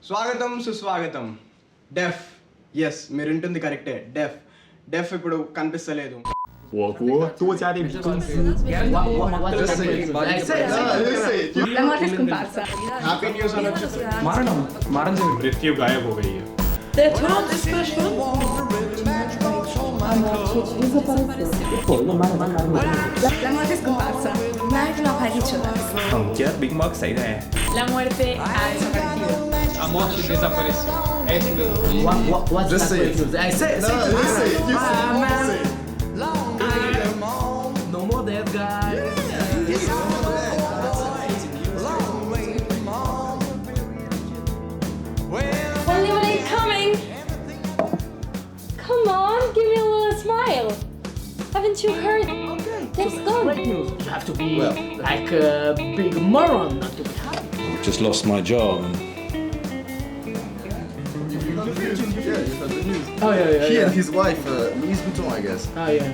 స్వాగతం సుస్వాగతం డెఫ్ ఎస్ మీరు వింటుంది కరెక్టే డెఫ్ ఇప్పుడు కనిపిస్తలేదు 我国多家电比公司。La morte è scomparsa. Happy news అనొచ్చు మరణం मृत्यु गायब हो गई है। The tournage special. La morte è scomparsa. Ma è una pariciola. Thần chết biến mất xảy ra. La muerte ha desaparecido. A morte desapareceu. É isso mesmo. What's Just say it. Say it. Say it. No more dead guys. Only when it's coming. Come on, give me a little smile. Haven't you heard? That's gone. Great news. You have to be like a big moron not to be happy. Just lost my job. Oh yeah. He and his wife, Louise Vuitton, I guess. Oh yeah.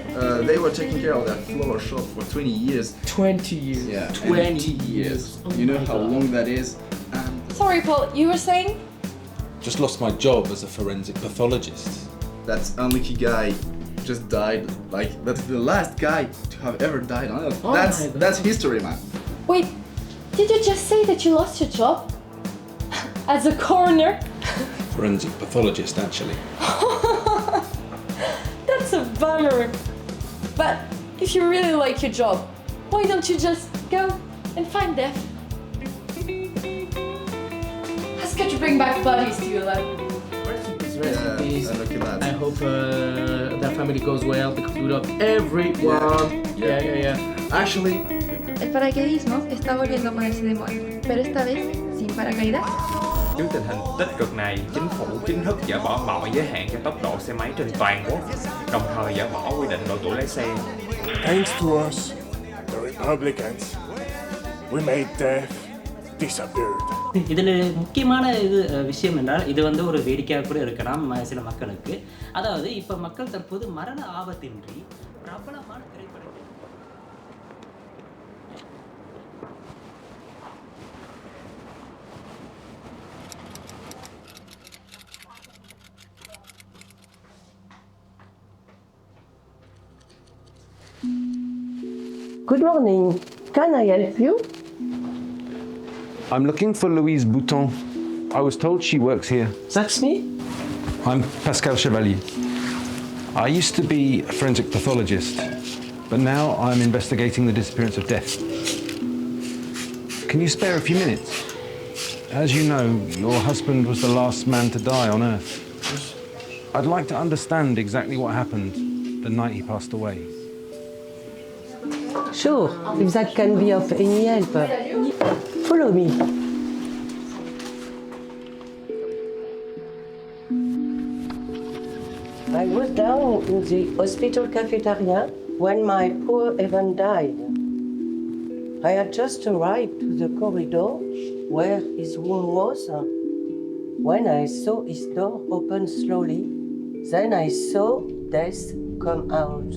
They were taking care of that flower shop for 20 years. 20 years. Yeah, 20 years. You know how long that is? Sorry, Paul. You were saying? Just lost my job as a forensic pathologist. That unlucky guy just died. Like, that's the last guy to have ever died on Earth. Oh That's history, man. Wait, did you just say that you lost your job? As a coroner? Forensic pathologist, actually. That's a bummer. But if you really like your job, why don't you just go and find Def? Ask her to bring back bodies to your life. Rest in peace. Unlucky lad. I hope that family goes well because we love everyone. Yeah. Actually, El paracaidismo está volviendo a ponerse de moda, pero esta vez sin paracaídas. Trước tình hình tích cực này, chính phủ chính thức dỡ bỏ mọi giới hạn cho tốc độ xe máy trên toàn quốc, đồng thời dỡ bỏ quy định độ tuổi lái xe. Thanks to us, the Republicans, we made death disappeared. இதில் முக்கியமான விஷயம் என்றால் இது வந்து ஒரு வேடிக்கையாக கூட இருக்கலாம் சில மக்களுக்கு. அதாவது இப்போ மக்கள் தற்போது மரண ஆபத்தின்றி பிரபலமான திரைப்படங்கள் Good morning. Can I help you? I'm looking for Louise Bouton. I was told she works here. That's me. I'm Pascal Chevalier. I used to be a forensic pathologist, but now I'm investigating the disappearance of Death. Can you spare a few minutes? As you know, your husband was the last man to die on Earth. I'd like to understand exactly what happened the night he passed away. Sure, if that can be of any help. Follow me. I was down in the hospital cafeteria when my poor Evan died. I had just arrived to the corridor where his room was when I saw his door open slowly. Then I saw Death come out.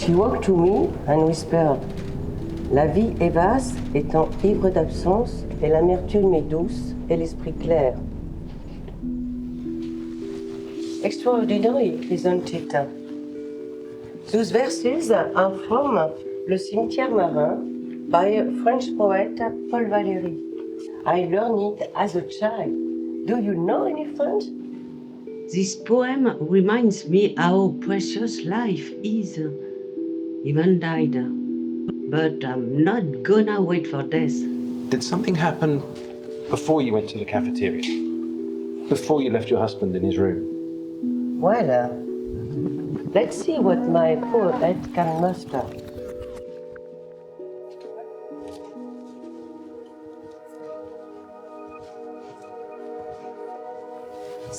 She walked to me and whispered, La vie est vaste, étant ivre d'absence, et l'amertume est douce, et l'esprit clair. Extraordinary, isn't it? Those verses are from Le Cimetière Marin by French poet Paul Valéry. I learned it as a child. Do you know any French? This poem reminds me how precious life is. Even died. But I'm not gonna wait for death. Did something happen before you went to the cafeteria? Before you left your husband in his room? Well, let's see what my poor head can muster.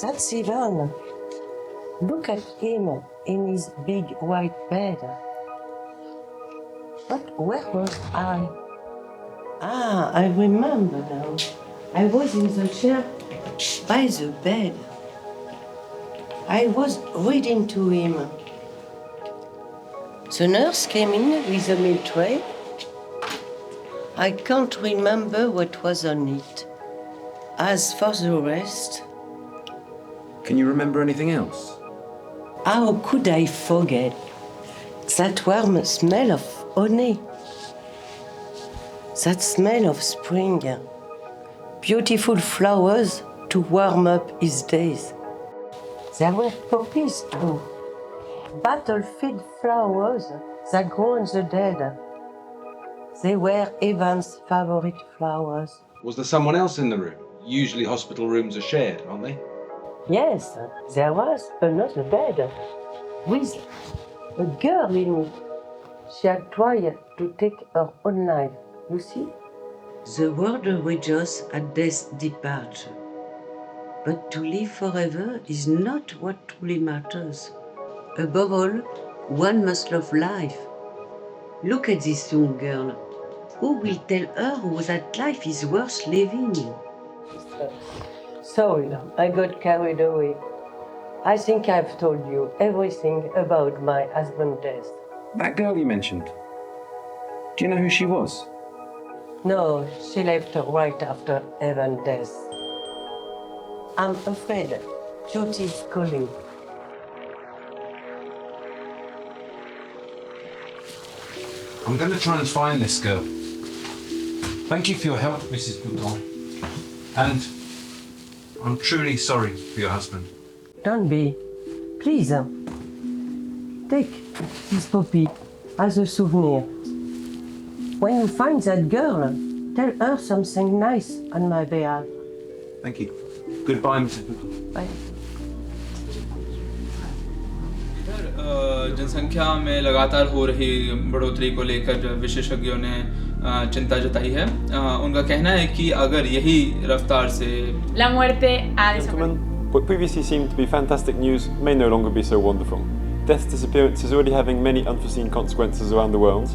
That's Ivan. Look at him in his big white bed. But where was I? I remember now. I was in the chair by the bed. I was reading to him. The nurse came in with a meal tray. I can't remember what was on it. As for the rest, Can you remember anything else? how could I forget? That warm smell of honey. That smell of spring. Beautiful flowers to warm up his days. There were poppies too. Battlefield flowers that grow on the dead. They were Evan's favorite flowers. Was there someone else in the room? Usually hospital rooms are shared, aren't they? Yes, there was another bed with a girl in it. She had tried to take her own life, you see? The world rejoices at death's departure. But to live forever is not what truly matters. Above all, one must love life. Look at this young girl. Who will tell her that life is worth living? Sorry, I got carried away. I think I've told you everything about my husband's death. That girl you mentioned. Do you know who she was? No, she left right after Evan's death. I'm afraid duty's calling. I'm going to try and find this girl. Thank you for your help, Mrs. Bouton. And I'm truly sorry for your husband. Don't be. Please, take this puppy as a souvenir. When you find that girl, tell her something nice on my behalf. Thank you. Goodbye, Mrs. Bouton. Bye. जनसंख्या में लगातार हो रही बढ़ोतरी को लेकर विशेषज्ञों ने चिंता जताई है। उनका कहना है कि अगर यही रफ्तार से La muerte ha desaparecido. What previously seemed to be fantastic news may no longer be so wonderful. Death's disappearance is already having many unforeseen consequences around the world.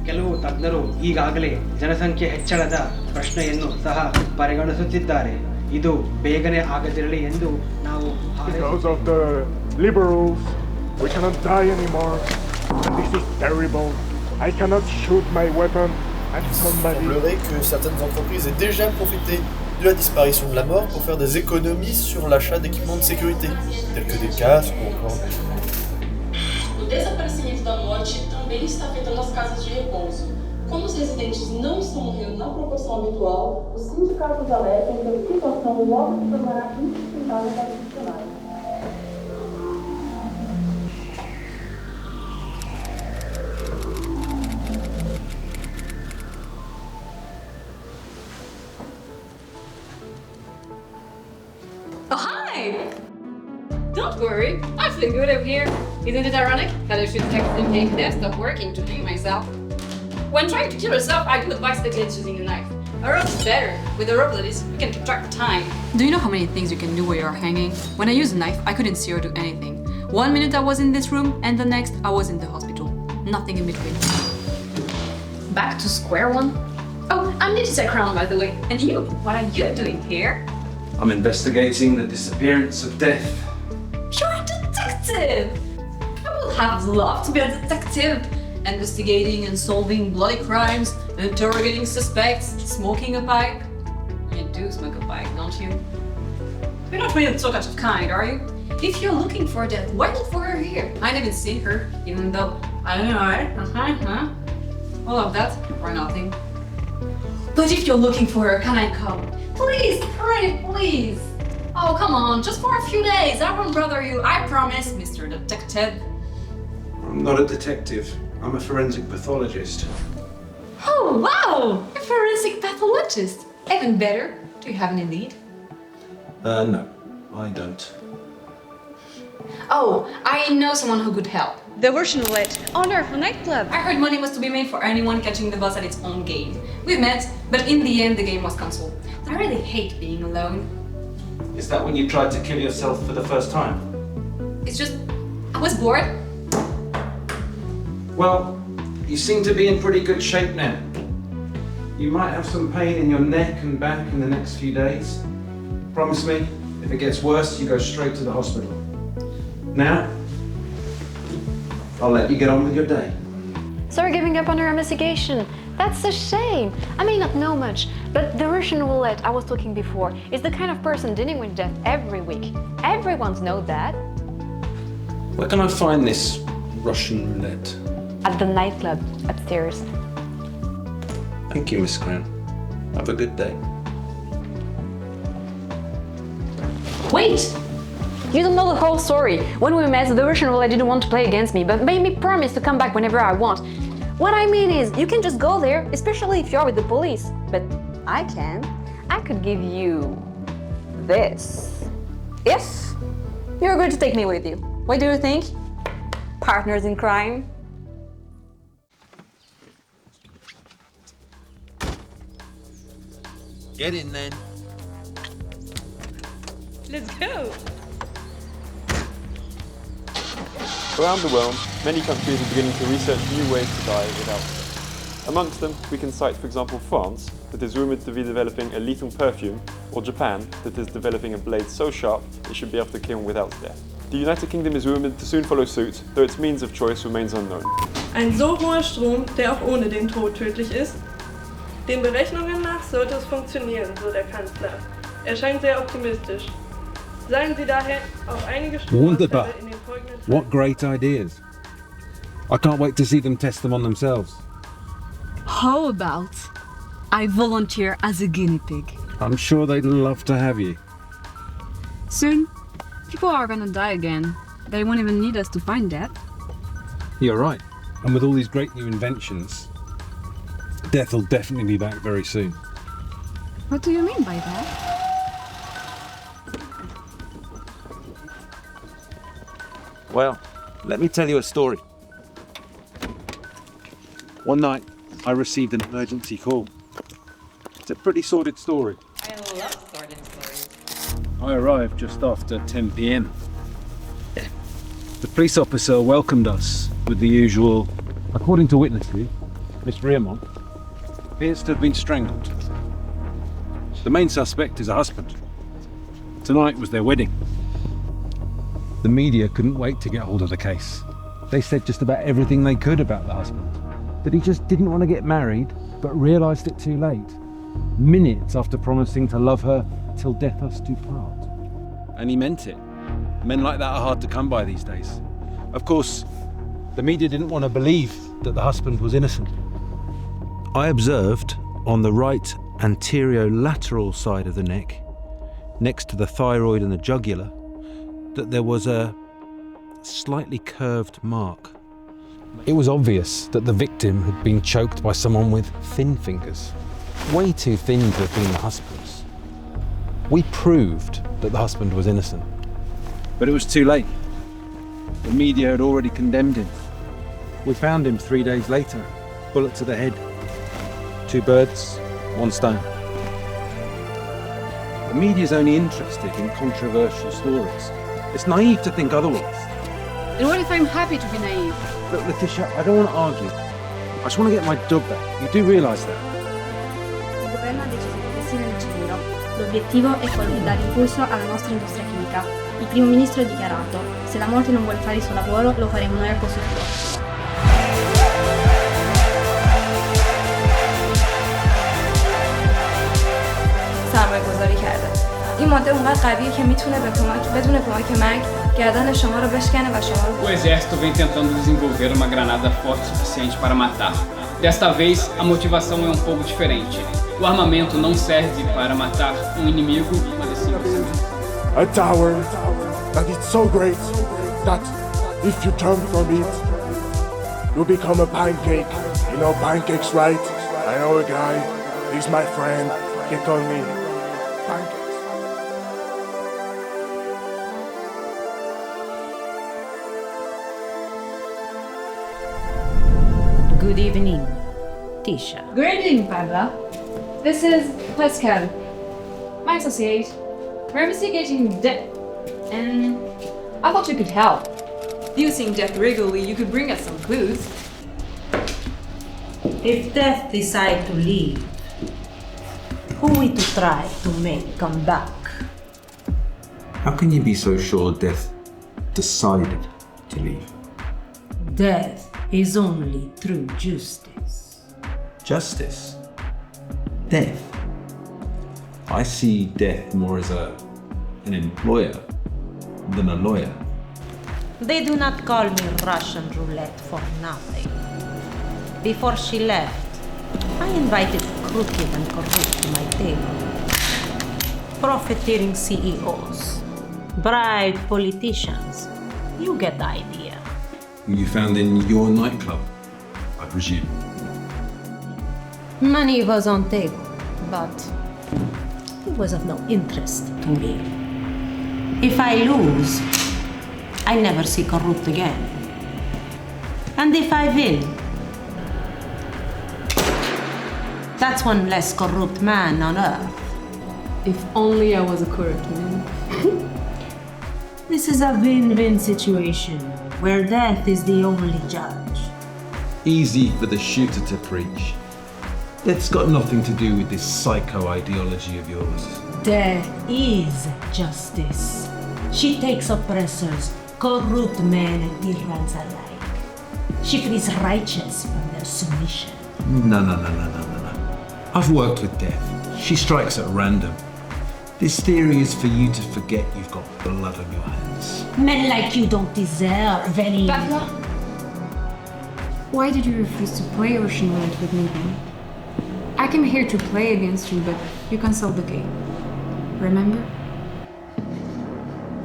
ಕೆಲವು ತಜ್ಞರು ಈಗಾಗಲೇ ಜನಸಂಖ್ಯೆ ಹೆಚ್ಚಳದ ಪ್ರಶ್ನೆಯನ್ನು ಸಹ ಪರಿಗಣಿಸುತ್ತಿದ್ದಾರೆ. ಇದು ಬೇಗನೆ ಆಗದಿರಲಿ ಎಂದು ನಾವು Because of the liberals, we cannot die anymore. And this is terrible. I cannot shoot my weapon at somebody. Il semblerait que certaines entreprises aient déjà profité de la disparition de la mort pour faire des économies sur l'achat d'équipements de sécurité, tels que des casques ou encore... O desaparecimento da morte também está afetando as casas de repouso. Como os residentes não estão morrendo na proporção habitual, os sindicatos alertam que a situação logo se tornará insustentável para os funcionários. Oh, hi! Don't worry, I feel good over here. Isn't it ironic that I should text them make desktop working to hang myself? When trying to kill yourself, I do advise against using a knife. A rope is better. With a rope like this, you can keep track of time. Do you know how many things you can do while you're hanging? When I used a knife, I couldn't see or do anything. 1 minute I was in this room, and the next I was in the hospital. Nothing in between. Back to square one? Oh, I'm Letitia Crown, by the way. And you, what are you doing here? I'm investigating the disappearance of death. You're a detective! I would have loved to be a detective. Investigating and solving bloody crimes, interrogating suspects, smoking a pipe. You do smoke a pipe, don't you? You're not really so much of kind, are you? If you're looking for death, why look for her here? I haven't seen her, even though I don't know, right? All of that for nothing. But if you're looking for her, can I come? Please, hurry, please! Oh, come on, just for a few days. I won't bother you, I promise, Mr. Detective. I'm not a detective. I'm a forensic pathologist. Oh, wow! A forensic pathologist. Even better. Do you have any lead? No, I don't. Oh, I know someone who could help. The version let owner of a nightclub. I heard money was to be made for anyone catching the bus at its own game. We met, but in the end the game was cancelled. I really hate being alone. Is that when you tried to kill yourself for the first time? It's just, I was bored. Well, you seem to be in pretty good shape now. You might have some pain in your neck and back in the next few days. Promise me, if it gets worse, you go straight to the hospital. Now, I'll let you get on with your day. So you're giving up on your investigation? That's a shame. I may not know much, but the Russian roulette I was talking before is the kind of person dealing with death every week. Everyone's know that. Where can I find this Russian roulette? At the nightclub upstairs. Thank you, Miss Crown. Have a good day. Wait! You don't know the whole story. When we met, the Russian roulette didn't want to play against me, but made me promise to come back whenever I want. What I mean is, you can just go there, especially if you're with the police. But I can. I could give you this. If you're going to take me with you. What do you think? Partners in crime? Get in then. Let's go! Around the world, many countries are beginning to research new ways to die without death. Amongst them, we can cite, for example, France, that is rumoured to be developing a lethal perfume, or Japan, that is developing a blade so sharp it should be able to kill without death. The United Kingdom is rumoured to soon follow suit, though its means of choice remains unknown. Ein so hoher Strom, der auch ohne den Tod tödlich ist? Den Berechnungen nach sollte es funktionieren, so der Kanzler. Er scheint sehr optimistisch. Seien Sie daher auf einige Wunderbar. Stromausfälle in den folgenden What great ideas. I can't wait to see them test them on themselves. How about I volunteer as a guinea pig? I'm sure they'd love to have you. Soon, people are gonna die again. They won't even need us to find that. You're right. And with all these great new inventions, death will definitely be back very soon. What do you mean by that? Well, let me tell you a story. One night, I received an emergency call. It's a pretty sordid story. I love sordid stories. I arrived just after 10 p.m. The police officer welcomed us with the usual, according to witnesses, Miss Riamont appears to have been strangled. The main suspect is a husband. Tonight was their wedding. The media couldn't wait to get hold of the case. They said just about everything they could about the husband. That he just didn't want to get married, but realised it too late. Minutes after promising to love her till death us do part. And he meant it. Men like that are hard to come by these days. Of course, the media didn't want to believe that the husband was innocent. I observed on the right anterior-lateral side of the neck, next to the thyroid and the jugular, that there was a slightly curved mark. It was obvious that the victim had been choked by someone with thin fingers, way too thin to have been the husband's. We proved that the husband was innocent, but it was too late. The media had already condemned him. We found him 3 days later, bullet to the head. 2 birds, 1 stone. The media's only interested in controversial stories. It's naive to think otherwise. And what if I'm happy to be naive? Look, Letitia, I don't want to argue. I just want to get my dog back. You do realise that? Il governo ha deciso di investire nel cibo. L'obiettivo è quello di dare impulso alla nostra industria chimica. Il primo ministro ha dichiarato: se la morte non vuole fare il suo lavoro, lo faremo noi al posto suo. سرمایه‌گذاری کرده. این ماده اونقدر قویه که میتونه بدون کمک مرگ گردن شما رو بشکنه و شما رو O exército vem tentando desenvolver uma granada forte o suficiente para matar. Desta vez, a motivação é um pouco diferente. O armamento não serve para matar um inimigo, mas é simplesmente A tower that is so great that if you turn from it, you become a pancake. You know pancakes, right? I know a guy, he's my friend, he told me. Pancakes. Good evening, Tisha. Good evening, Pablo. This is Pascal, my associate. We're investigating death, and I thought you could help. Using death regularly, you could bring us some clues. If death decide to leave, who we to try to make come back? How can you be so sure death decided to leave. Death is only through justice. Justice? Death? I see death more as an employer than a lawyer. They do not call me Russian roulette for nothing. Before she left, I invited crooked and corrupt to my table. Profiteering CEOs, bribed politicians. You get the idea. You found in your nightclub, I presume. Money was on table, but it was of no interest to me. If I lose, I never see corrupt again. And if I win, that's one less corrupt man on earth. If only I was a corrupt man. This is a win-win situation where death is the only judge. Easy for the shooter to preach. Death's got nothing to do with this psycho-ideology of yours. Death is justice. She takes oppressors, corrupt men and tyrants alike. She frees righteous from their submission. No. I've worked with death. She strikes at random. This theory is for you to forget you've got blood on your hands. Men like you don't deserve any... Pavla, why did you refuse to play Russian roulette with me then? I came here to play against you, but you canceled the game. Remember?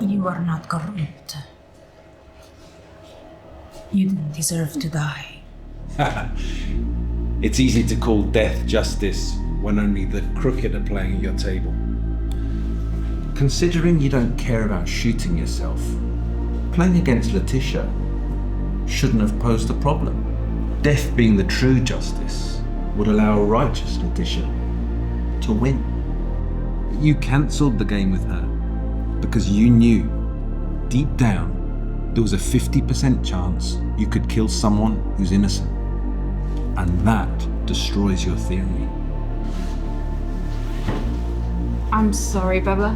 You are not corrupt. You didn't deserve to die. It's easy to call death justice when only the crooked are playing at your table. Considering you don't care about shooting yourself, playing against Letitia shouldn't have posed a problem. Death being the true justice would allow a righteous Letitia to win. You cancelled the game with her because you knew, deep down, there was a 50% chance you could kill someone who's innocent. And that destroys your theory. I'm sorry, Baba.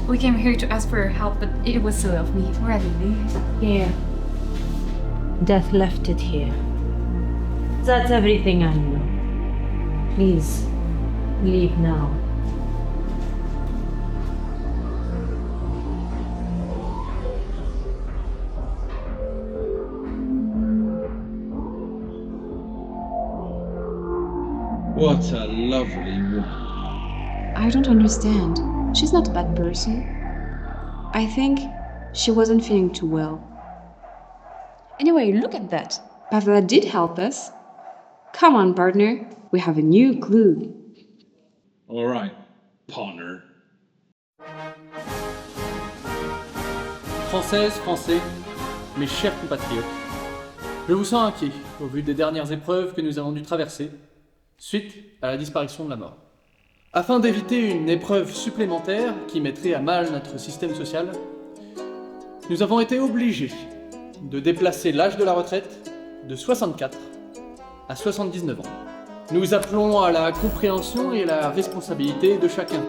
We came here to ask for your help, but it was silly of me. We're leaving. Here. Death left it here. That's everything I know. Please, leave now. What a lovely woman. I don't understand. She's not a bad person. I think she wasn't feeling too well. Anyway, look at that. Pavla did help us. Come on, partner. We have a new clue. All right, partner. Françaises, Français, mes chers compatriotes, je vous sens inquiet au vu des dernières épreuves que nous avons dû traverser suite à la disparition de la mort. Afin d'éviter une épreuve supplémentaire qui mettrait à mal notre système social, nous avons été obligés de déplacer l'âge de la retraite de 64 à 79 ans. Nous appelons à la compréhension et à la responsabilité de chacun,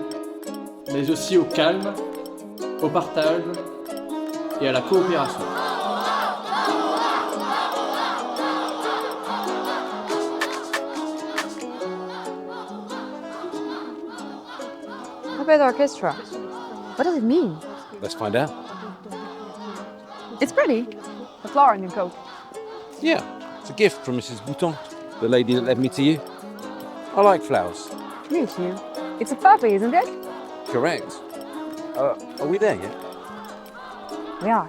mais aussi au calme, au partage et à la coopération. Puppet orchestra. What does it mean? Let's find out. It's pretty. The flower on your coat. Yeah, it's a gift from Mrs. Bouton, the lady that led me to you. I like flowers. Me too. It's a puppy, isn't it? Correct. Are we there yet? We are.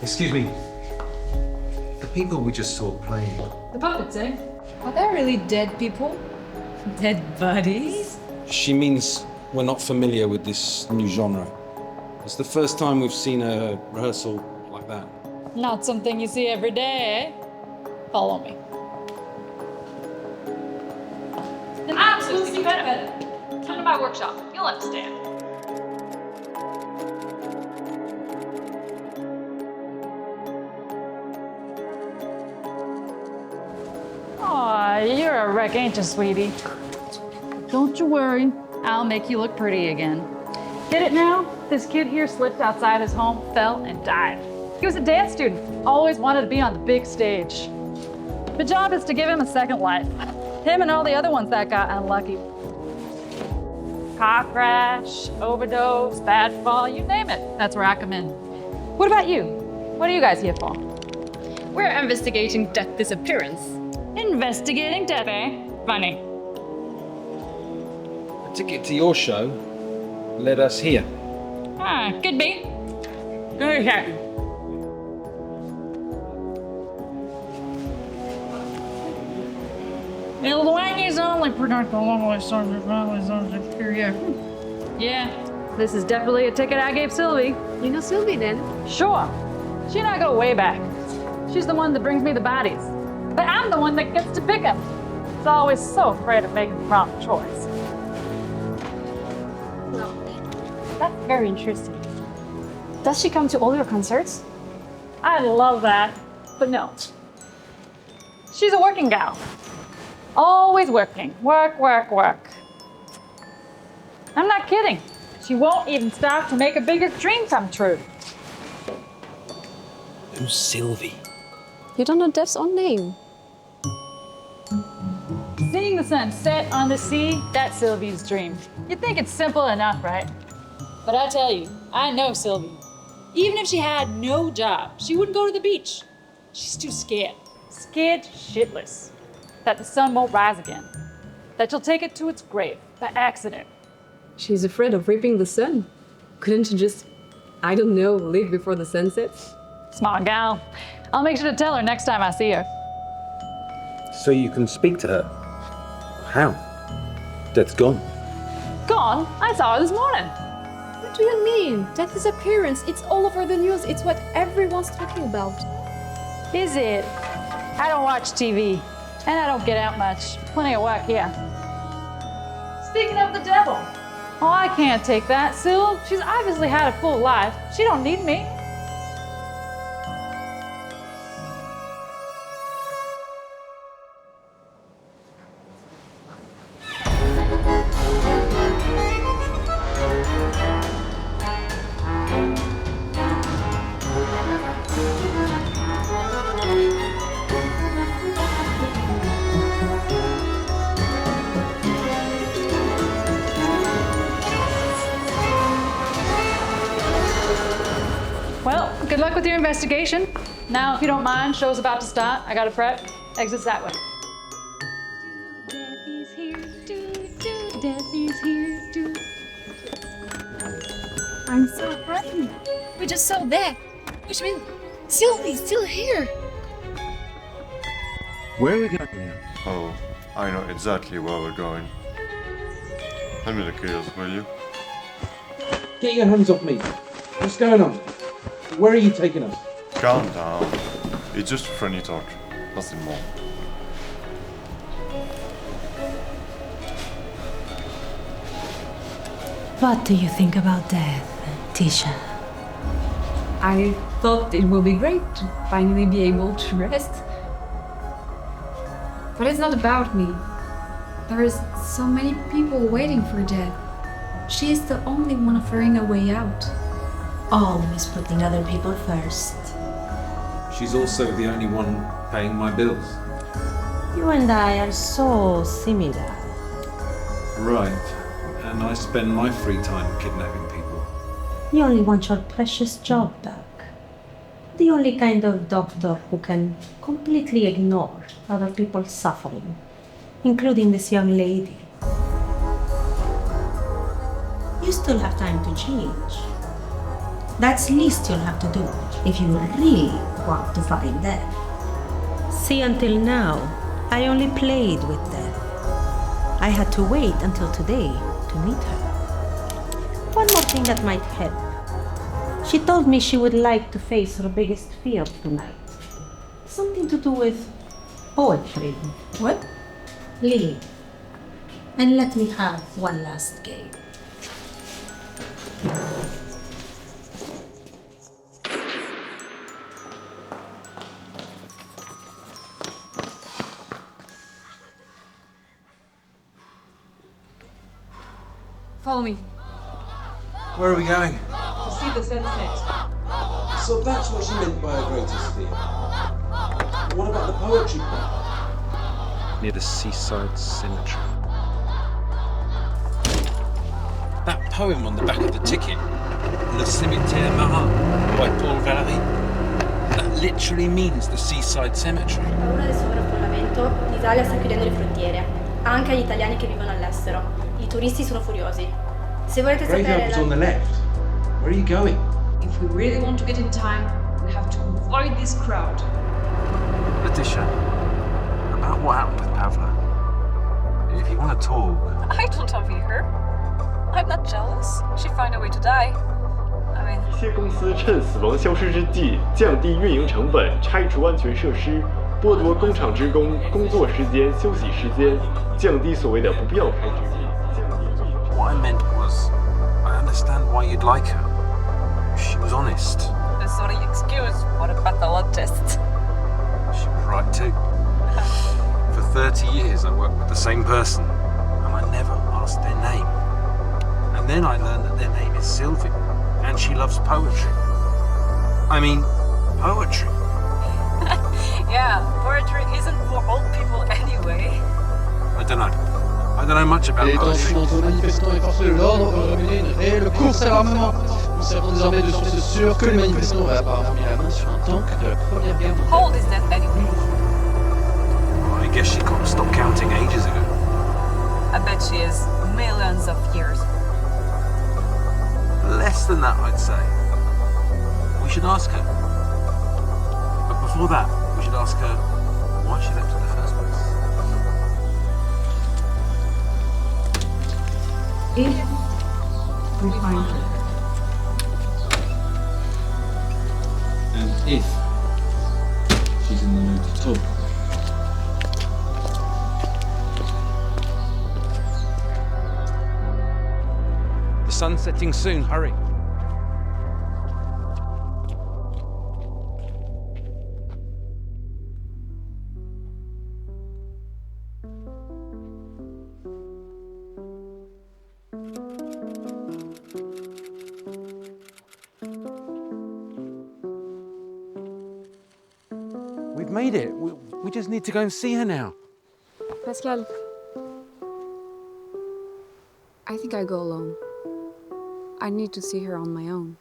Excuse me. The people we just saw playing. The puppets, eh? Are they really dead people? Dead bodies? She means we're not familiar with this new genre. It's the first time we've seen a rehearsal like that. Not something you see every day, eh? Follow me. Absolutely better. Come to my workshop. You'll understand. Aw, you're a wreck, ain't you, sweetie? Don't you worry. I'll make you look pretty again. Get it now? This kid here slipped outside his home, fell, and died. He was a dance student. Always wanted to be on the big stage. The job is to give him a second life. Him and all the other ones that got unlucky. Car crash, overdose, bad fall, you name it. That's where I come in. What about you? What are you guys here for? We're investigating death disappearance. Investigating death, eh? Funny. A ticket to your show led us here. Ah, could be. Good shot. El Dueño's only production along with Yeah, this is definitely a ticket I gave Sylvie. You know Sylvie then? Sure. She and I go way back. She's the one that brings me the bodies. But I'm the one that gets to pick them. It's always so afraid of making the wrong choice. Well, that's very interesting. Does she come to all your concerts? I love that, but no. She's a working gal. Always working. Work, work, work. I'm not kidding. She won't even stop to make her biggest dream come true. Who's Sylvie? You don't know Dev's own name. Seeing the sun set on the sea, that's Sylvie's dream. You'd think it's simple enough, right? But I tell you, I know Sylvie. Even if she had no job, she wouldn't go to the beach. She's too scared. Scared shitless. That the sun won't rise again. That she'll take it to its grave by accident. She's afraid of reaping the sun. Couldn't you just, I don't know, leave before the sun sets? Smart gal. I'll make sure to tell her next time I see her. So you can speak to her? How? Death's gone. Gone? I saw her this morning. What do you mean? Death disappearance. It's all over the news. It's what everyone's talking about. Is it? I don't watch TV. And I don't get out much. Plenty of work here. Speaking of the devil. Oh, I can't take that, Syl. She's obviously had a full life. She don't need me. Good luck with your investigation. Now, if you don't mind, show's about to start. I gotta prep. Exits that way. Death is here, death is here, I'm so happy. We just saw that. Which means Sylvie's still here. Where are we going? Oh, I know exactly where we're going. Hand me the keys, will you? Get your hands off me. What's going on? Where are you taking us? Calm down. It's just a friendly talk. Nothing more. What do you think about death, Tisha? I thought it would be great to finally be able to rest. But it's not about me. There is so many people waiting for death. She is the only one offering a way out. Always putting other people first. She's also the only one paying my bills. You and I are so similar. Right. And I spend my free time kidnapping people. You only want your precious job back. The only kind of doctor who can completely ignore other people's suffering, including this young lady. You still have time to change. That's least you'll have to do if you really want to find death. See, until now, I only played with death. I had to wait until today to meet her. One more thing that might help. She told me she would like to face her biggest fear tonight. Something to do with poetry. What? Lily. And let me have one last game. Follow me. Where are we going? To see the sunset. So that's what she meant by her greatest fear. What about the poetry part? Near the seaside cemetery. That poem on the back of the ticket, Le Cimetière Marin, by Paul Valéry, that literally means the seaside cemetery. Paura del sovraffollamento, l'Italia sta chiudendo le frontiere, anche agli italiani che vivono all'estero. I turisti sono furiosi. Se volete sapere on the left. Where are you going? If we really want to get in time, we have to avoid this crowd. Letitia, about what happened with Pavla? If you want to talk... I don't envy her. I'm not jealous. She found a way to die. I mean... 一些公司趁死亡消失之际，降低运营成本，拆除安全设施，剥夺工厂职工工作时间、休息时间，降低所谓的不必要开支。 What I meant was, I understand why you'd like her. She was honest. A sorry excuse for a pathologist. She was right too. For 30 years I worked with the same person, and I never asked their name. And then I learned that their name is Sylvie, and she loves poetry. I mean, poetry. Yeah, poetry isn't for old people anyway. I don't know. I don't know much about Les poetry. tensions entre manifestants et forces de l'ordre ont mené une réelle course à l'armement. Nous savons désormais de sources sûres que les manifestants auraient apparemment mis la main sur un tank de la Première Guerre mondiale. How old is that anyway? I guess she got to stop counting ages ago. I bet she is millions of years. Less than that, I'd say. We should ask her. But before that, we should ask her why she left in the first place. If we find her. And if she's in the mood to talk. The sun's setting soon, hurry. We've made it. We just need to go and see her now. Pascal, I think I go alone. I need to see her on my own.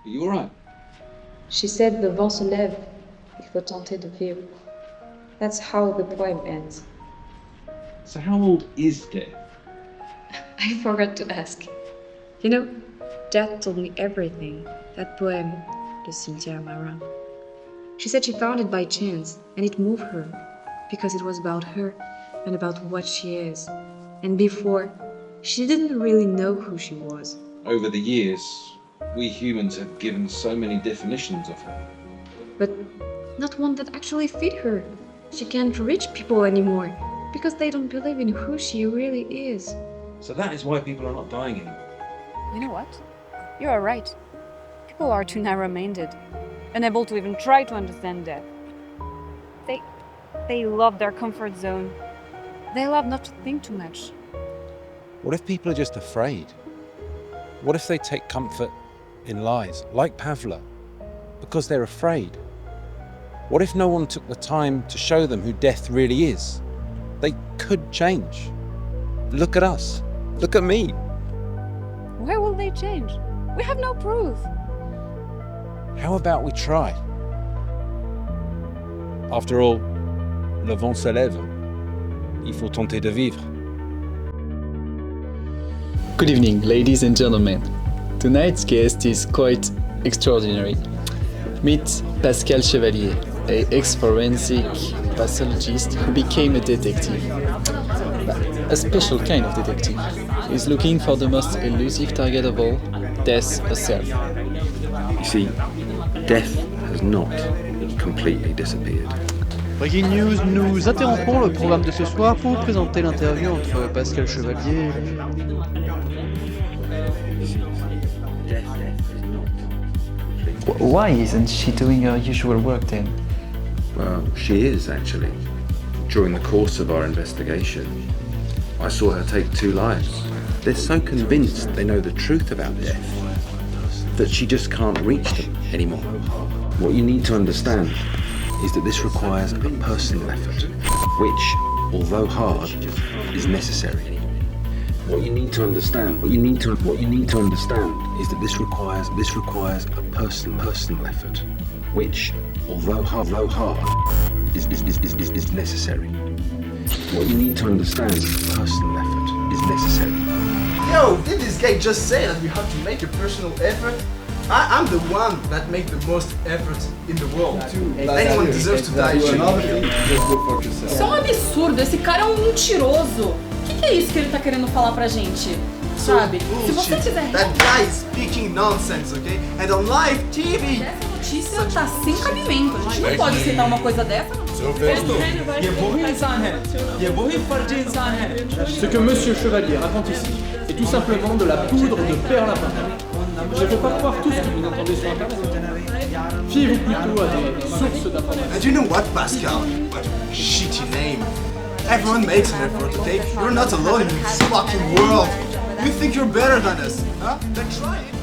Are you alright? She said le vent se lève, il faut tenter de vivre. That's how the poem ends. So how old is death? I forgot to ask. You know, Dad told me everything, that poem, Le cimetière marin. She said she found it by chance, and it moved her, because it was about her, and about what she is. And before, she didn't really know who she was. Over the years, we humans have given so many definitions of her. But not one that actually fit her. She can't reach people anymore, because they don't believe in who she really is. So that is why people are not dying anymore. You know what? You are right. People are too narrow-minded, unable to even try to understand death. They love their comfort zone. They love not to think too much. What if people are just afraid? What if they take comfort in lies, like Pavla, because they're afraid? What if no one took the time to show them who death really is? They could change. Look at us. Look at me. Where will they change? We have no proof. How about we try? After all, le vent se lève. Il faut tenter de vivre. Good evening, ladies and gentlemen. Tonight's guest is quite extraordinary. Meet Pascal Chevalier, an ex-forensic pathologist who became a detective. A special kind of detective. He's looking for the most elusive target of all, death herself. You see, death has not completely disappeared. Breaking News, nous interrompons le programme de ce soir pour vous présenter l'interview entre Pascal Chevalier. Why isn't she doing her usual work then? Well, she is actually. During the course of our investigation, I saw her take 2 lives. They're so convinced they know the truth about death that she just can't reach them anymore. What you need to understand is that this requires a personal effort, which, although hard, is necessary. What you need to understand is that this requires a personal effort, which, although hard, is necessary. What you need to understand is personal effort is necessary. Yo, did this guy just say that we have to make a personal effort? I'm the one that makes the most effort in the world. Anyone deserves to die. Isso é um absurdo, esse cara é um mentiroso. O que é isso que ele tá querendo falar pra gente? Sabe? Se você quiser... That guy is speaking nonsense, okay? And on live TV... Essa notícia tá sem cabimento. A gente não pode aceitar uma coisa dessa. Ce que Monsieur Chevalier raconte ici est tout simplement de la poudre de perlimpinpin. Je ne peux pas croire tout ce que vous entendez sur Internet. Fiez-vous plutôt à des sources d'informations. And you know what, Pascal? What a shitty name. Everyone makes an effort, okay? You're not alone in this fucking world. You think you're better than us, huh? Then try it.